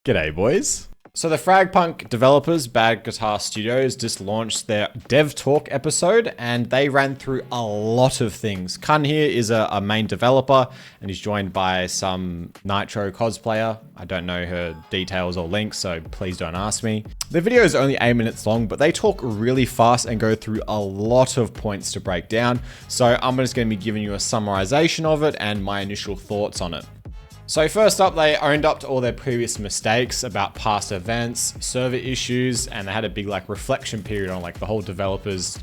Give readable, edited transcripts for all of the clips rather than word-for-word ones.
G'day, boys. So the FragPunk Developers, Bad Guitar Studios, just launched their Dev Talk episode, and they ran through a lot of things. Kun here is a main developer, and he's joined by some Nitro cosplayer. I don't know her details or links, so please don't ask me. The video is only 8 minutes long, but they talk really fast and go through a lot of points to break down. So I'm just going to be giving you a summarization of it and my initial thoughts on it. So first up, they owned up to all their previous mistakes about past events, server issues, and they had a big reflection period on the whole developers.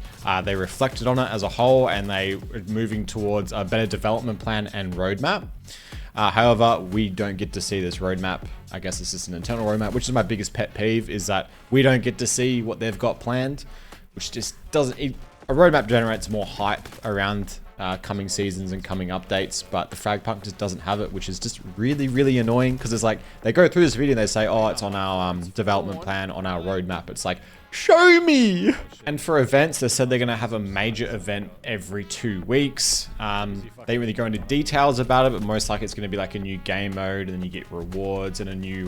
They reflected on it as a whole, and they were moving towards a better development plan and roadmap. However, we don't get to see this roadmap. I guess it's just an internal roadmap, which is my biggest pet peeve, is that we don't get to see what they've got planned, which just doesn't... A roadmap generates more hype around coming seasons and coming updates, but the FragPunk just doesn't have it, which is just really, really annoying, because it's they go through this video and they say, oh, it's on our development plan, on our roadmap. It's show me! And for events, they said they're going to have a major event every 2 weeks. They didn't really go into details about it, but most likely it's going to be a new game mode, and then you get rewards and a new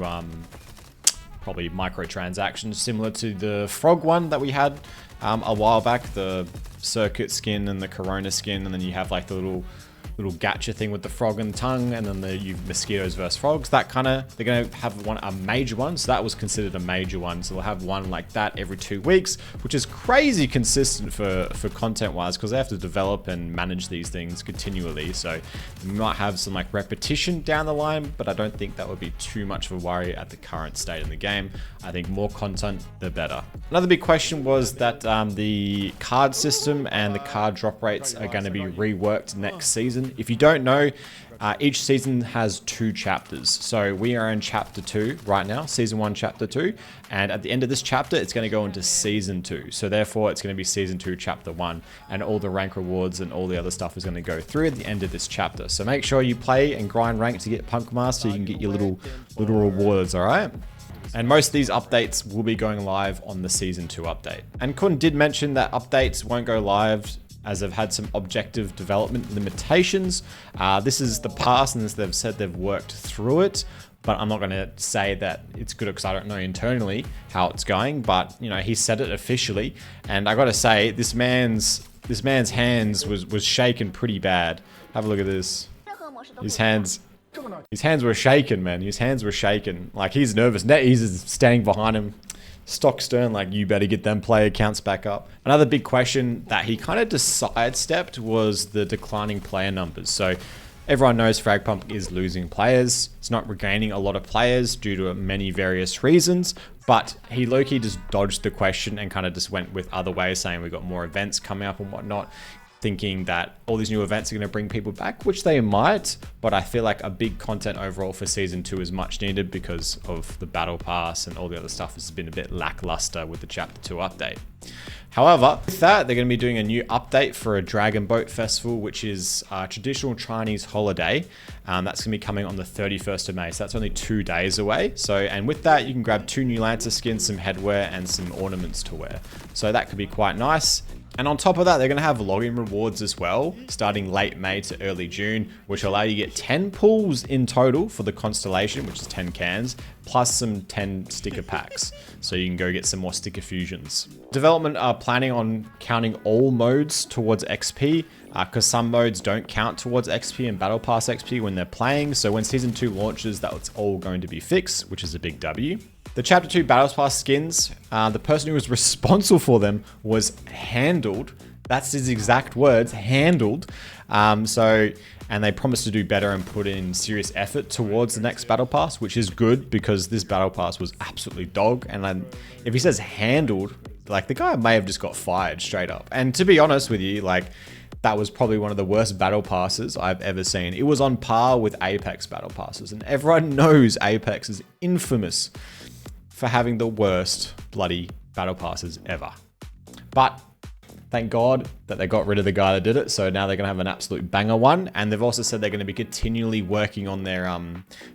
probably microtransactions, similar to the frog one that we had a while back, the circuit skin and the corona skin, and then you have the little gacha thing with the frog and tongue, and then you mosquitoes versus frogs. That they're gonna have a major one, so that was considered a major one. So they'll have one like that every 2 weeks, which is crazy consistent for content wise, because they have to develop and manage these things continually. So you might have some repetition down the line, but I don't think that would be too much of a worry at the current state in the game. I think more content, the better. Another big question was that the card system and the card drop rates are going to be reworked next season. If you don't know, each season has 2 chapters. So we are in chapter 2 right now, season 1, chapter 2. And at the end of this chapter, it's going to go into season 2. So therefore, it's going to be season 2, chapter 1. And all the rank rewards and all the other stuff is going to go through at the end of this chapter. So make sure you play and grind rank to get PunkMaster. You can get your little rewards, all right? And most of these updates will be going live on the season 2 update. And Kun did mention that updates won't go live as they've had some objective development limitations. This is the past, and as they've said, they've worked through it, but I'm not gonna say that it's good because I don't know internally how it's going, but he said it officially. And I gotta say, this man's hands was shaking pretty bad. Have a look at this. His hands were shaking, man. His hands were shaking. He's nervous. NetEase is standing behind him, stock stern, you better get them player counts back up. Another big question that he kind of just sidestepped was the declining player numbers. So everyone knows FragPunk is losing players. It's not regaining a lot of players due to many various reasons, but he low-key just dodged the question and kind of just went with other ways, saying we've got more events coming up and whatnot, thinking that all these new events are going to bring people back, which they might, but I feel like a big content overall for season 2 is much needed because of the battle pass and all the other stuff has been a bit lackluster with the chapter 2 update. However, with that, they're going to be doing a new update for a Dragon Boat Festival, which is a traditional Chinese holiday. That's going to be coming on the 31st of May, so that's only 2 days away. And with that, you can grab 2 new Lancer skins, some headwear, and some ornaments to wear. So that could be quite nice. And on top of that, they're going to have login rewards as well, starting late May to early June, which will allow you to get 10 pulls in total for the Constellation, which is 10 cans, plus some 10 sticker packs. So you can go get some more sticker fusions. Development are planning on counting all modes towards XP, because some modes don't count towards XP and Battle Pass XP when they're playing. So when Season 2 launches, that's all going to be fixed, which is a big W. The Chapter 2 Battle Pass skins, the person who was responsible for them was handled. That's his exact words, handled. And they promised to do better and put in serious effort towards the next Battle Pass, which is good because this Battle Pass was absolutely dog. And if he says handled, the guy may have just got fired straight up. And to be honest with you, that was probably one of the worst battle passes I've ever seen. It was on par with Apex battle passes, and everyone knows Apex is infamous for having the worst bloody battle passes ever. But thank God that they got rid of the guy that did it, so now they're gonna have an absolute banger one, and they've also said they're gonna be continually working on their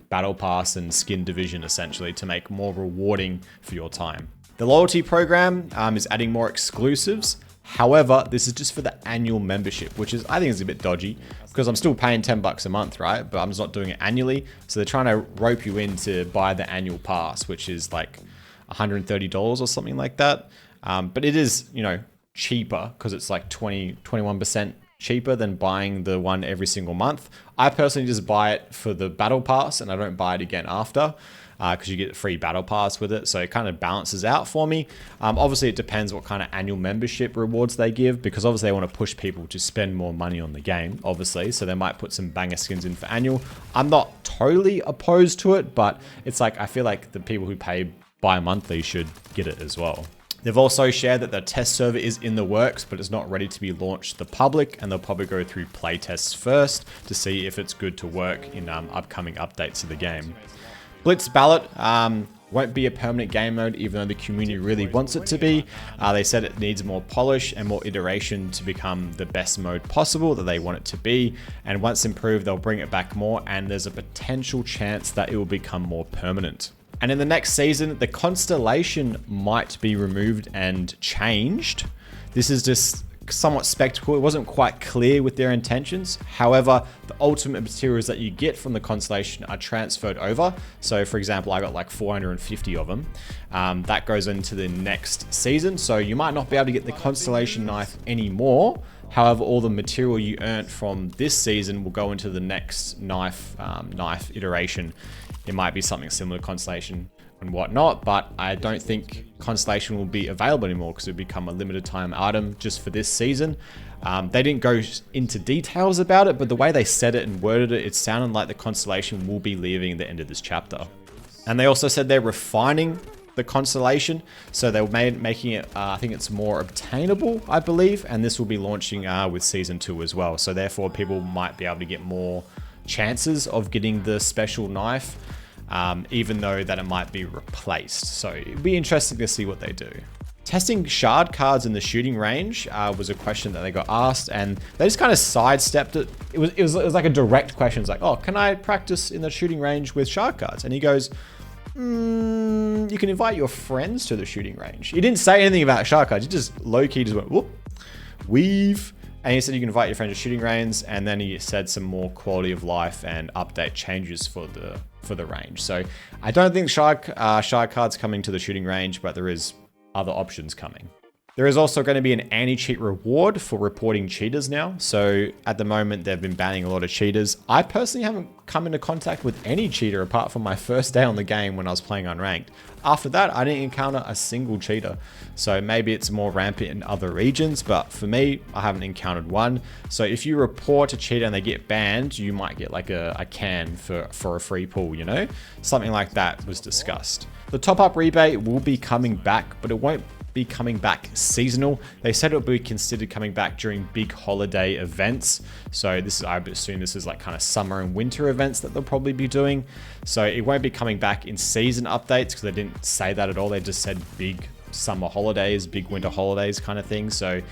battle pass and skin division, essentially, to make more rewarding for your time. The loyalty program is adding more exclusives, However, this is just for the annual membership, which is, I think is a bit dodgy because I'm still paying 10 bucks a month, right? But I'm just not doing it annually. So they're trying to rope you in to buy the annual pass, which is like $130 or something like that. But it is, you know, cheaper because it's like 21% cheaper than buying the one every single month. I personally just buy it for the battle pass and I don't buy it again after because you get a free battle pass with it. So it kind of balances out for me. Obviously it depends what kind of annual membership rewards they give, because obviously they want to push people to spend more money on the game, obviously. So they might put some banger skins in for annual. I'm not totally opposed to it, but it's like, I feel like the people who pay bi-monthly should get it as well. They've also shared that the test server is in the works, but it's not ready to be launched to the public, and they'll probably go through play tests first to see if it's good to work in upcoming updates of the game. Blitz Ballot won't be a permanent game mode, even though the community really wants it to be. They said it needs more polish and more iteration to become the best mode possible that they want it to be. And once improved, they'll bring it back more, and there's a potential chance that it will become more permanent. And in the next season, the constellation might be removed and changed. This is just somewhat spectacle. It wasn't quite clear with their intentions. However, the ultimate materials that you get from the constellation are transferred over. So for example, I got like 450 of them. That goes into the next season. So you might not be able to get the constellation knife anymore. However, all the material you earned from this season will go into the next knife iteration. It might be something similar to Constellation and whatnot, but I don't think Constellation will be available anymore because it will become a limited time item just for this season. They didn't go into details about it, but the way they said it and worded it, it sounded like the Constellation will be leaving at the end of this chapter. And they also said they're refining the Constellation, so they're making it, I think it's more obtainable, I believe, and this will be launching with Season 2 as well. So therefore, people might be able to get more chances of getting the special knife, even though that it might be replaced. So it'd be interesting to see what they do. Testing shard cards in the shooting range was a question that they got asked, and they just kind of sidestepped it. It was like a direct question. It's like, oh, can I practice in the shooting range with shard cards? And he goes, you can invite your friends to the shooting range. He didn't say anything about shard cards. He just low-key just went, whoop, weave. And he said you can invite your friends to shooting range, and then he said some more quality of life and update changes for the range. So I don't think shard cards coming to the shooting range, but there is other options coming. There is also going to be an anti-cheat reward for reporting cheaters now. So at the moment, they've been banning a lot of cheaters. I personally haven't come into contact with any cheater apart from my first day on the game when I was playing unranked. After that, I didn't encounter a single cheater. So maybe it's more rampant in other regions, but for me, I haven't encountered one. So if you report a cheater and they get banned, you might get like a can for a free pool, you know? Something like that was discussed. The top-up rebate will be coming back, but it won't be coming back seasonal. They said it will be considered coming back during big holiday events. So this is, I assume this is like kind of summer and winter events that they'll probably be doing. So it won't be coming back in season updates because they didn't say that at all. They just said big summer holidays, big winter holidays kind of thing. So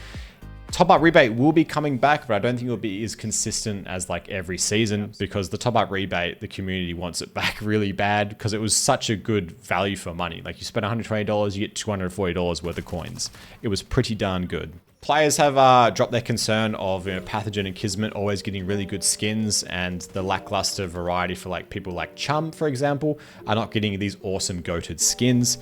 top-up rebate will be coming back, but I don't think it'll be as consistent as like every season, because the top-up rebate, the community wants it back really bad because it was such a good value for money. Like you spend $120, you get $240 worth of coins. It was pretty darn good. Players have dropped their concern of Pathogen and Kismet always getting really good skins, and the lackluster variety for like people like Chum, for example, are not getting these awesome goated skins.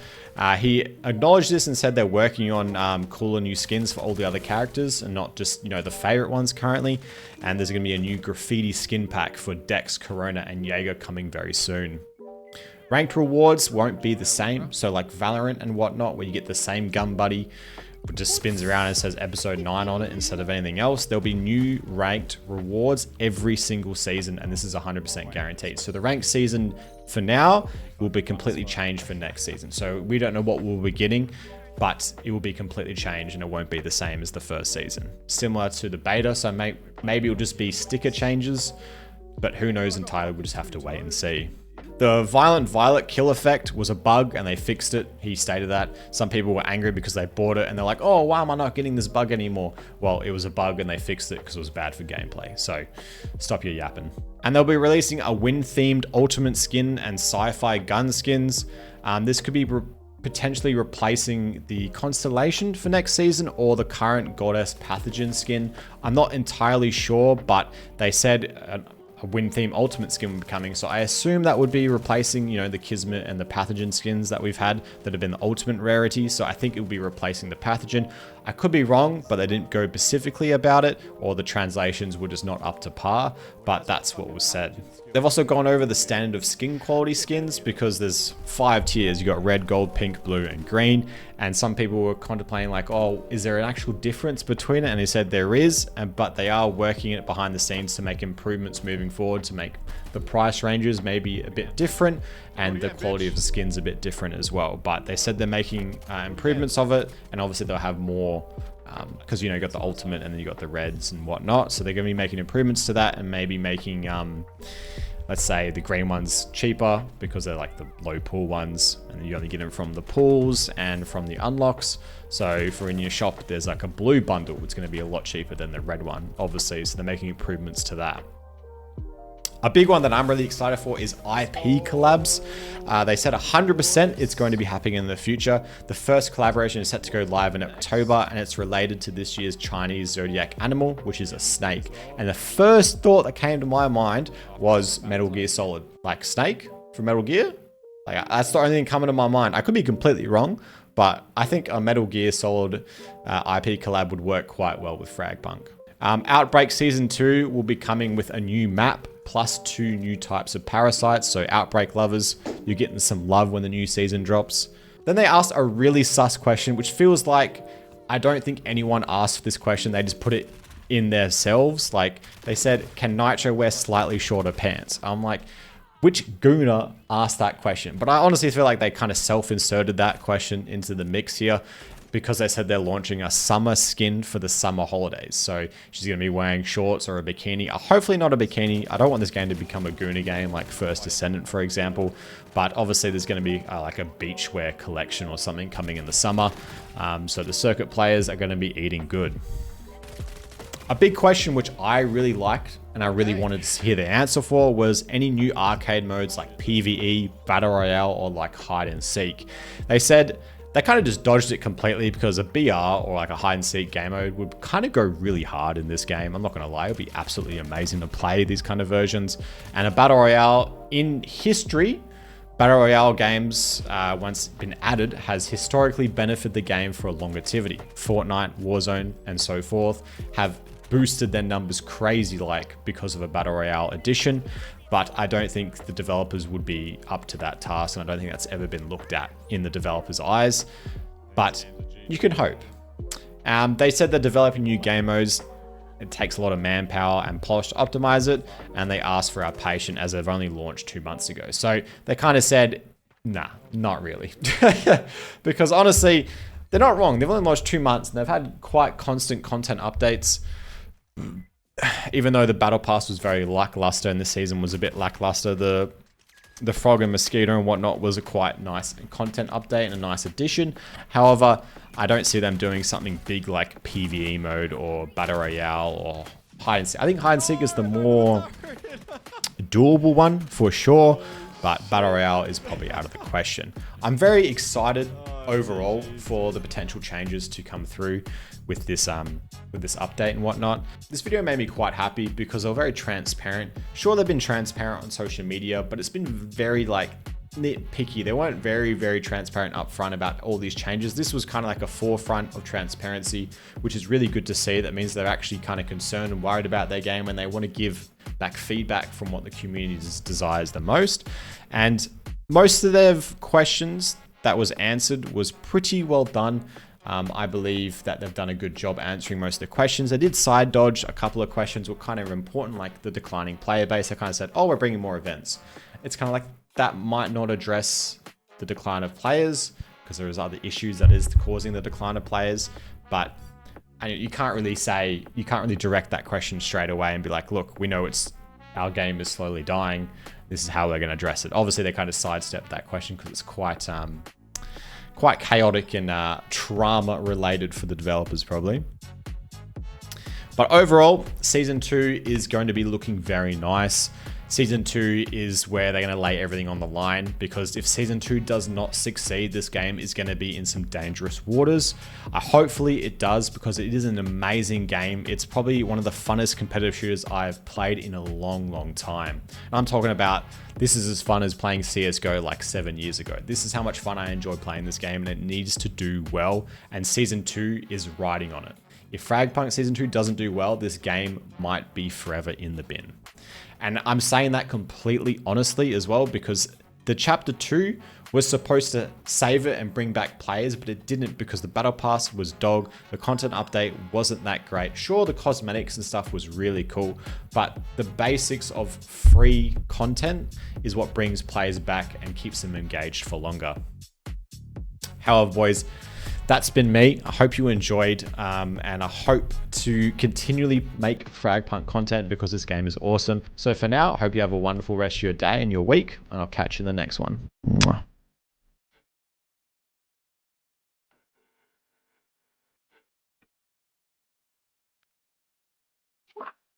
He acknowledged this and said they're working on cooler new skins for all the other characters and not just the favorite ones currently. And there's going to be a new graffiti skin pack for Dex, Corona, and Jaeger coming very soon. Ranked rewards won't be the same, so like Valorant and whatnot, where you get the same gun buddy, but just spins around and says episode 9 on it instead of anything else. There'll be new ranked rewards every single season, and this is 100% guaranteed. So the ranked season for now will be completely changed for next season. So we don't know what we'll be getting, but it will be completely changed and it won't be the same as the first season. Similar to the beta, so maybe it'll just be sticker changes, but who knows entirely, we'll just have to wait and see. The Violent Violet kill effect was a bug and they fixed it. He stated that. Some people were angry because they bought it and they're like, oh, why am I not getting this bug anymore? Well, it was a bug and they fixed it because it was bad for gameplay. So stop your yapping. And they'll be releasing a wind-themed ultimate skin and sci-fi gun skins. This could be potentially replacing the Constellation for next season or the current Goddess Pathogen skin. I'm not entirely sure, but they said a Wind Theme Ultimate skin would be coming, so I assume that would be replacing, you know, the Kismet and the Pathogen skins that we've had that have been the ultimate rarity, so I think it will be replacing the Pathogen. I could be wrong, but they didn't go specifically about it, or the translations were just not up to par, but that's what was said. They've also gone over the standard of skin quality skins, because there's 5 tiers. You got red, gold, pink, blue, and green, and some people were contemplating like, oh, is there an actual difference between it? And they said there is, but they are working it behind the scenes to make improvements moving forward, to make the price ranges maybe a bit different and the quality of the skins a bit different as well. But they said they're making improvements of it, and obviously they'll have more, because you know, you got the ultimate and then you got the reds and whatnot, so they're going to be making improvements to that, and maybe making let's say the green ones cheaper because they're like the low pool ones, and you only get them from the pools and from the unlocks. So if in your shop there's like a blue bundle, it's going to be a lot cheaper than the red one, obviously, so they're making improvements to that. A big one that I'm really excited for is IP collabs. They said 100% it's going to be happening in the future. The first collaboration is set to go live in October, and it's related to this year's Chinese zodiac animal, which is a snake. And the first thought that came to my mind was Metal Gear Solid, like Snake from Metal Gear. Like, that's the only thing coming to my mind. I could be completely wrong, but I think a Metal Gear Solid IP collab would work quite well with FragPunk. Outbreak Season 2 will be coming with a new map, plus 2 new types of parasites. So Outbreak lovers, you're getting some love when the new season drops. Then they asked a really sus question, which feels like I don't think anyone asked this question. They just put it in themselves. Like, they said, can Nitro wear slightly shorter pants? I'm like, which gooner asked that question? But I honestly feel like they kind of self-inserted that question into the mix here, because they said they're launching a summer skin for the summer holidays. So she's going to be wearing shorts or a bikini. Hopefully not a bikini. I don't want this game to become a Gooner game like First Descendant, for example. But obviously there's going to be like a beachwear collection or something coming in the summer. So the circuit players are going to be eating good. A big question which I really liked and I really wanted to hear the answer for was any new arcade modes like PvE, Battle Royale, or like hide and seek. They said they kind of just dodged it completely, because a BR or like a hide and seek game mode would kind of go really hard in this game. I'm not going to lie, it would be absolutely amazing to play these kind of versions. And a Battle Royale in history, Battle Royale games, once been added, has historically benefited the game for a longevity. Fortnite, Warzone, and so forth have boosted their numbers crazy like because of a Battle Royale edition. But I don't think the developers would be up to that task, and I don't think that's ever been looked at in the developers' eyes. But you can hope. They said they're developing new game modes. It takes a lot of manpower and polish to optimize it, and they asked for our patience as they've only launched 2 months ago. So they kind of said, nah, not really. Because honestly, they're not wrong. They've only launched 2 months, and they've had quite constant content updates. Even though the battle pass was very lackluster and this season was a bit lackluster, the frog and mosquito and whatnot was a quite nice content update and a nice addition. However, I don't see them doing something big like PvE mode or Battle Royale or hide and seek. I think hide and seek is the more doable one for sure, but Battle Royale is probably out of the question. I'm very excited overall for the potential changes to come through with this update and whatnot. This video made me quite happy because they're very transparent. Sure, they've been transparent on social media, but it's been very like nitpicky. They weren't very transparent up front about all these changes. This was kind of like a forefront of transparency, which is really good to see. That means they're actually kind of concerned and worried about their game, and they want to give back feedback from what the community desires the most. And most of their questions that was answered was pretty well done. I believe that they've done a good job answering most of the questions. They did side dodge a couple of questions were kind of important, like the declining player base. They kind of said, oh, we're bringing more events. It's kind of like that might not address the decline of players, because there is other issues that is causing the decline of players. But you can't really direct that question straight away and be like, look, we know our game is slowly dying. This is how we're going to address it. Obviously, they kind of sidestepped that question because it's quite chaotic and trauma related for the developers probably. But overall, Season 2 is going to be looking very nice. Season 2 is where they're going to lay everything on the line, because if Season 2 does not succeed, this game is going to be in some dangerous waters. Hopefully it does, because it is an amazing game. It's probably one of the funnest competitive shooters I've played in a long time. And I'm talking about, this is as fun as playing CSGO like 7 years ago. This is how much fun I enjoy playing this game, and it needs to do well, and Season 2 is riding on it. If FragPunk Season 2 doesn't do well, this game might be forever in the bin. And I'm saying that completely honestly as well, because the Chapter 2 was supposed to save it and bring back players, but it didn't, because the Battle Pass was dog. The content update wasn't that great. Sure, the cosmetics and stuff was really cool, but the basics of free content is what brings players back and keeps them engaged for longer. However, boys, that's been me. I hope you enjoyed, and I hope to continually make FragPunk content, because this game is awesome. So for now, I hope you have a wonderful rest of your day and your week, and I'll catch you in the next one. Mwah.